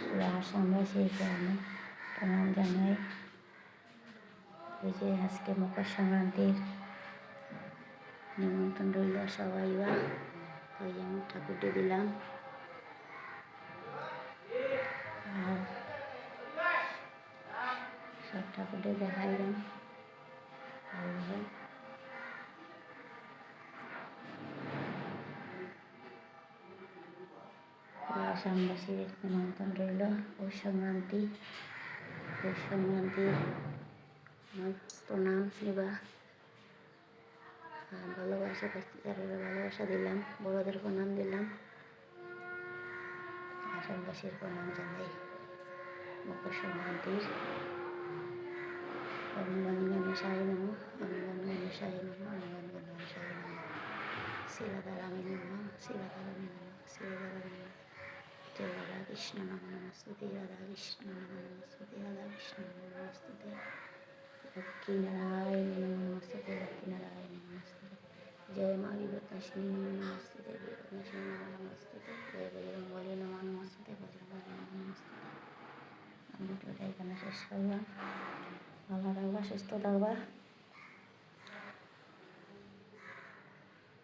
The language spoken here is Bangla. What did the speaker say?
পুরো আসামরা সেই কারণে প্রণাম জানাই। ওই যে আজকে মকর সংক্রান্তির নিমন্ত্রণ রইল সবাই। বা ওই যে আমি ঠাকুরটি দিলাম আর সব ঠাকুরটি দেখাইলাম। আসামবাসীর নিমন্ত্রণ রইল পৌষ সংক্রান্তির প্রণাম নিবা। ভালোবাসা তাদের ভালোবাসা দিলাম, বড়দের প্রণাম দিলাম, আসামবাসীর প্রণাম জানাই মকর সংক্রান্তির। গণেশায় নমঃ, গণেশায় নমঃ, গণেশায় নমঃ। শ্রীরাধারামী নমঃ, শ্রীরাধারামী নমঃ, শ্রীরাধারামী নমঃ। জয় রাধা কৃষ্ণ নমঃ নমস্তুতে, রাধা কৃষ্ণ নমঃ নমস্তুতে, রাধা কৃষ্ণ নমঃ নমস্তুতে। লক্ষ্মী নারায়ণ নমঃ নমস্তুতে, লক্ষ্মী নারায়ণ নমস্তুতে। জয় মা বিপত্তারিণী নমঃ নমস্তুতে, বিপত্তারিণী নমঃ নমস্তুতে। জয় বজরংবলী নমঃ নমস্তুতে, বজরংবলী নমঃ নমস্তুতে। আমি তো এখানে শেষ করলাম। ভালো থাকবা, সুস্থ থাকবা।